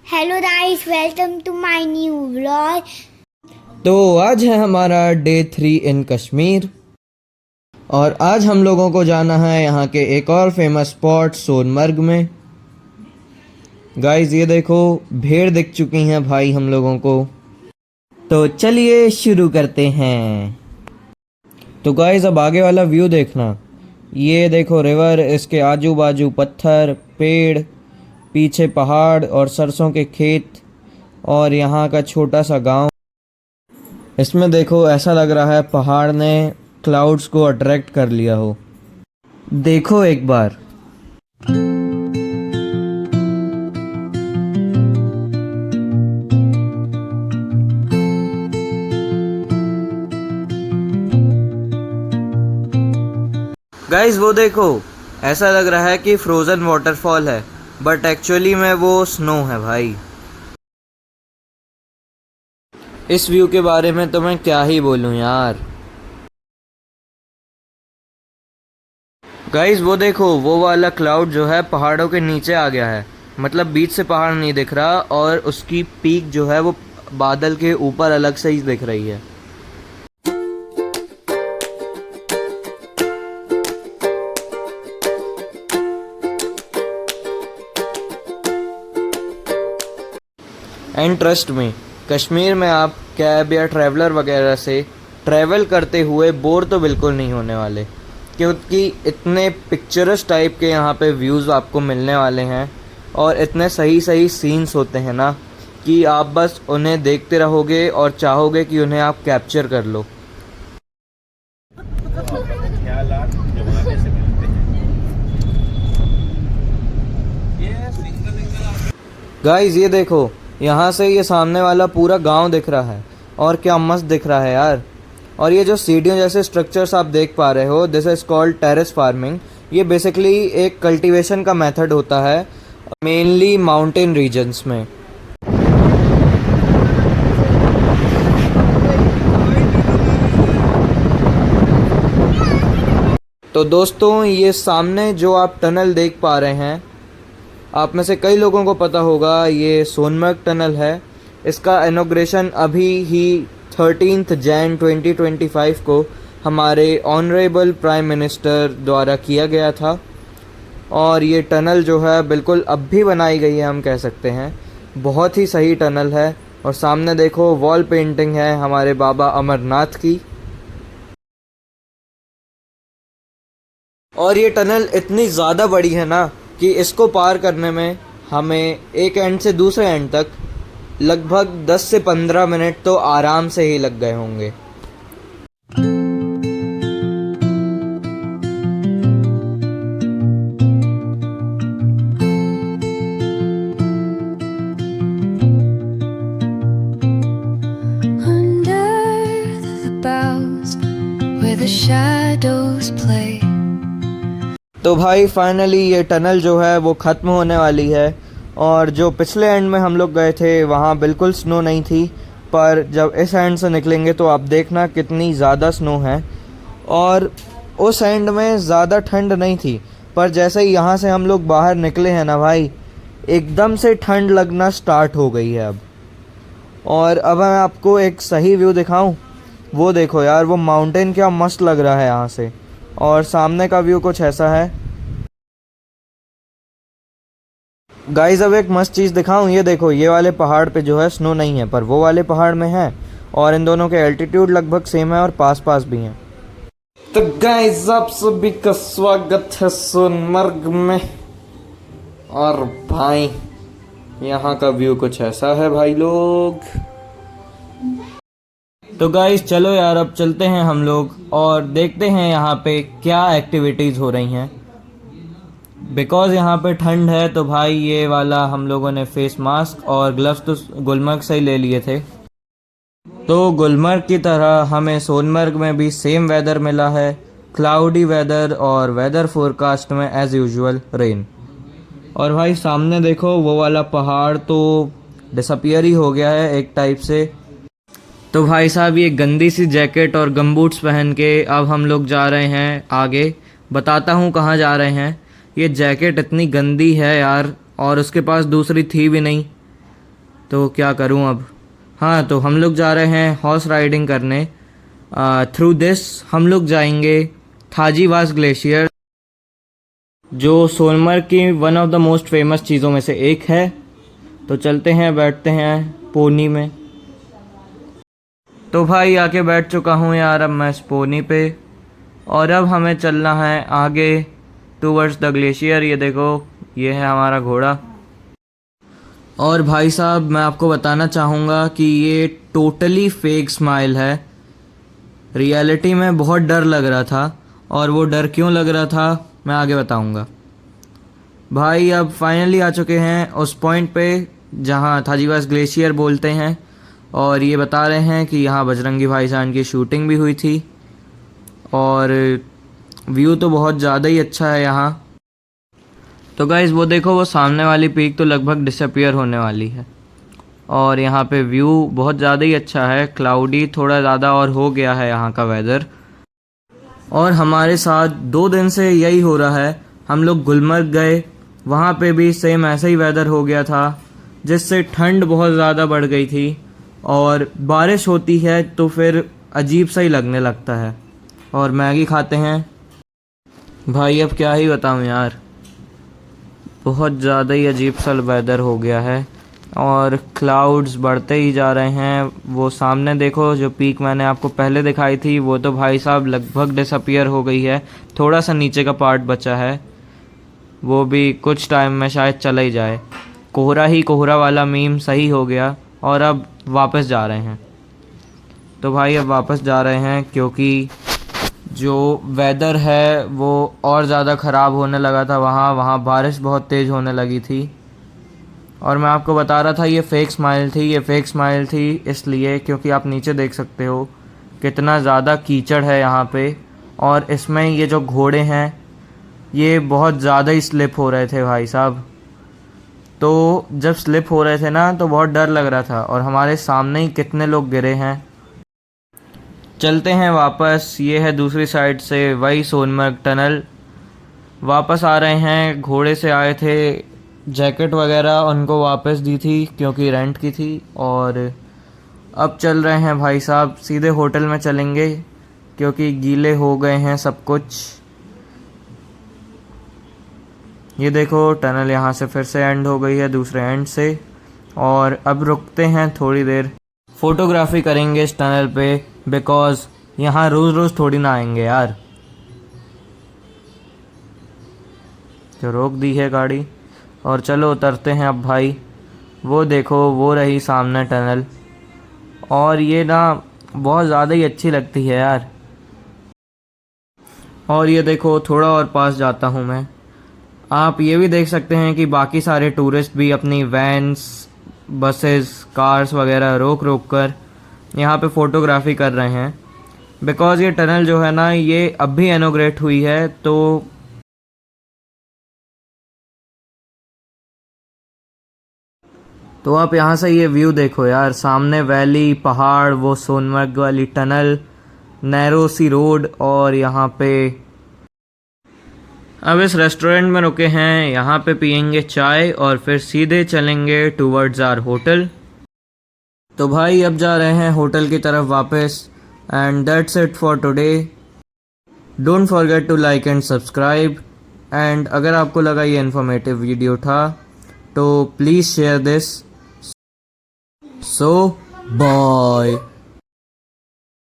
Hello guys, welcome to my new vlog. तो आज है हमारा डे 3 इन कश्मीर और आज हम लोगों को जाना है यहाँ के एक और फेमस स्पॉट सोनमर्ग में। गाइस ये देखो, भेड़ दिख चुकी हैं भाई हम लोगों को। तो चलिए शुरू करते हैं। तो गाइस अब आगे वाला व्यू देखना। ये देखो रिवर, इसके आजू बाजू पत्थर, पेड़, पीछे पहाड़ और सरसों के खेत और यहाँ का छोटा सा गांव। इसमें देखो ऐसा लग रहा है पहाड़ ने क्लाउड्स को अट्रैक्ट कर लिया हो। देखो एक बार। गाइस वो देखो, ऐसा लग रहा है कि फ्रोजन वाटरफॉल है, बट एक्चुअली में वो स्नो है भाई। इस व्यू के बारे में तो मैं क्या ही बोलूं यार। गाइस वो देखो, वो वाला क्लाउड जो है पहाड़ों के नीचे आ गया है, मतलब बीच से पहाड़ नहीं दिख रहा और उसकी पीक जो है वो बादल के ऊपर अलग से ही दिख रही है। एंड ट्रस्ट मी, कश्मीर में आप कैब या ट्रैवलर वगैरह से ट्रैवल करते हुए बोर तो बिल्कुल नहीं होने वाले, क्योंकि इतने पिक्चरस टाइप के यहाँ पे व्यूज़ आपको मिलने वाले हैं और इतने सही सही सीन्स होते हैं ना कि आप बस उन्हें देखते रहोगे और चाहोगे कि उन्हें आप कैप्चर कर लो। गाइस ये देखो, यहाँ से ये सामने वाला पूरा गांव दिख रहा है और क्या मस्त दिख रहा है यार। और ये जो सीढ़ियों जैसे स्ट्रक्चर्स आप देख पा रहे हो, this is called terrace farming. ये बेसिकली एक कल्टीवेशन का मेथड होता है, मेनली माउंटेन रीजन्स में। तो दोस्तों, ये सामने जो आप टनल देख पा रहे हैं, आप में से कई लोगों को पता होगा ये सोनमर्ग टनल है। इसका इनॉग्रेशन अभी ही 13 जैन 2025 को हमारे ऑनरेबल प्राइम मिनिस्टर द्वारा किया गया था। और ये टनल जो है बिल्कुल अब भी बनाई गई है, हम कह सकते हैं। बहुत ही सही टनल है। और सामने देखो वॉल पेंटिंग है हमारे बाबा अमरनाथ की। और ये टनल इतनी ज़्यादा बड़ी है ना कि इसको पार करने में हमें एक एंड से दूसरे एंड तक लगभग 10 से 15 मिनट तो आराम से ही लग गए होंगे। Under the boughs where the shadows play. तो भाई फाइनली ये टनल जो है वो ख़त्म होने वाली है। और जो पिछले एंड में हम लोग गए थे वहाँ बिल्कुल स्नो नहीं थी, पर जब इस एंड से निकलेंगे तो आप देखना कितनी ज़्यादा स्नो है। और उस एंड में ज़्यादा ठंड नहीं थी, पर जैसे ही यहाँ से हम लोग बाहर निकले हैं ना भाई, एकदम से ठंड लगना स्टार्ट हो गई है अब। और अब मैं आपको एक सही व्यू दिखाऊं, वो देखो यार, वो माउंटेन क्या मस्त लग रहा है यहाँ से। और सामने का व्यू कुछ ऐसा है। गाइस अब एक मस्त चीज़ दिखाऊं, ये देखो, ये वाले पहाड़ पे जो है स्नो नहीं है, पर वो वाले पहाड़ में है। और इन दोनों के एल्टीट्यूड लगभग सेम है और पास पास भी हैं। तो गाइस आप सभी का स्वागत है सोनमर्ग में। और भाई यहाँ का व्यू कुछ ऐसा है भाई लोग। तो गाइस चलो यार, अब चलते हैं हम लोग और देखते हैं यहाँ पे क्या एक्टिविटीज़ हो रही हैं। बिकॉज़ यहाँ पे ठंड है तो भाई ये वाला हम लोगों ने फेस मास्क और ग्लव्स तो गुलमर्ग से ही ले लिए थे। तो गुलमर्ग की तरह हमें सोनमर्ग में भी सेम वेदर मिला है, क्लाउडी वेदर, और वेदर फोरकास्ट में एज़ यूजुअल रेन। और भाई सामने देखो, वो वाला पहाड़ तो डिसअपियर ही हो गया है एक टाइप से। तो भाई साहब ये गंदी सी जैकेट और गमबूट्स पहन के अब हम लोग जा रहे हैं आगे। बताता हूँ कहाँ जा रहे हैं। ये जैकेट इतनी गंदी है यार, और उसके पास दूसरी थी भी नहीं। तो क्या करूं अब। हाँ, तो हम लोग जा रहे हैं हॉर्स राइडिंग करने। थ्रू दिस हम लोग जाएंगे थाजीवास ग्लेशियर, जो सोनमर्ग की one of the most famous चीज़ों में से एक है। तो चलते हैं, बैठते हैं पोनी में। तो भाई आके बैठ चुका हूँ यार अब मैं इस पोनी पे, और अब हमें चलना है आगे टूवर्ड्स द ग्लेशियर। ये देखो, ये है हमारा घोड़ा। और भाई साहब, मैं आपको बताना चाहूँगा कि ये टोटली फेक स्माइल है। रियलिटी में बहुत डर लग रहा था, और वो डर क्यों लग रहा था मैं आगे बताऊँगा। भाई अब फाइनली आ चुके हैं उस पॉइंट पे जहाँ थाजीवास ग्लेशियर बोलते हैं, और ये बता रहे हैं कि यहाँ बजरंगी भाईजान की शूटिंग भी हुई थी, और व्यू तो बहुत ज़्यादा ही अच्छा है यहाँ। तो गाइज़ वो देखो, वो सामने वाली पीक तो लगभग डिसअपियर होने वाली है, और यहाँ पे व्यू बहुत ज़्यादा ही अच्छा है। क्लाउडी थोड़ा ज़्यादा और हो गया है यहाँ का वेदर, और हमारे साथ 2 दिन से यही हो रहा है। हम लोग गुलमर्ग गए, वहाँ पे भी सेम ऐसा ही वेदर हो गया था, जिससे ठंड बहुत ज़्यादा बढ़ गई थी, और बारिश होती है तो फिर अजीब सा ही लगने लगता है। और मैगी खाते हैं। भाई अब क्या ही बताऊँ यार, बहुत ज़्यादा ही अजीब सा वेदर हो गया है, और क्लाउड्स बढ़ते ही जा रहे हैं। वो सामने देखो, जो पीक मैंने आपको पहले दिखाई थी वो तो भाई साहब लगभग डिसअपियर हो गई है। थोड़ा सा नीचे का पार्ट बचा है, वो भी कुछ टाइम में शायद चला ही जाए। कोहरा ही कोहरा वाला मीम सही हो गया, और अब वापस जा रहे हैं। तो भाई अब वापस जा रहे हैं क्योंकि जो वेदर है वो और ज़्यादा ख़राब होने लगा था। वहाँ बारिश बहुत तेज़ होने लगी थी, और मैं आपको बता रहा था ये फेक स्माइल थी। ये फेक स्माइल थी इसलिए क्योंकि आप नीचे देख सकते हो कितना ज़्यादा कीचड़ है यहाँ पे, और इसमें ये जो घोड़े हैं ये बहुत ज़्यादा ही स्लिप हो रहे थे भाई साहब। तो जब स्लिप हो रहे थे ना तो बहुत डर लग रहा था, और हमारे सामने ही कितने लोग गिरे हैं। चलते हैं वापस, ये है दूसरी साइड से वही सोनमर्ग टनल। वापस आ रहे हैं, घोड़े से आए थे, जैकेट वगैरह उनको वापस दी थी क्योंकि रेंट की थी, और अब चल रहे हैं भाई साहब सीधे होटल में चलेंगे क्योंकि गीले हो गए हैं सब कुछ। ये देखो टनल यहाँ से फिर से एंड हो गई है दूसरे एंड से, और अब रुकते हैं थोड़ी देर, फोटोग्राफी करेंगे इस टनल पे, बिकॉज यहाँ रोज़ रोज़ थोड़ी ना आएंगे यार। तो रोक दी है गाड़ी, और चलो उतरते हैं अब भाई। वो देखो, वो रही सामने टनल, और ये ना बहुत ज़्यादा ही अच्छी लगती है यार। और ये देखो, थोड़ा और पास जाता हूँ मैं, आप ये भी देख सकते हैं कि बाकी सारे टूरिस्ट भी अपनी वैन्स, बसेस, कार्स वगैरह रोक रोक कर यहाँ पे फ़ोटोग्राफी कर रहे हैं, बिकॉज़ ये टनल जो है ना ये अभी इनॉग्रेट हुई है। तो आप यहाँ से ये व्यू देखो यार, सामने वैली, पहाड़, वो सोनमर्ग वाली टनल, नैरो सी रोड, और यहाँ पे अब इस रेस्टोरेंट में रुके हैं, यहाँ पे पियेंगे चाय और फिर सीधे चलेंगे टूवर्ड्स आवर होटल। तो भाई अब जा रहे हैं होटल की तरफ वापस, and that's it for today. Don't forget to like and subscribe, and अगर आपको लगा ये इन्फॉर्मेटिव वीडियो था तो please share this. So bye.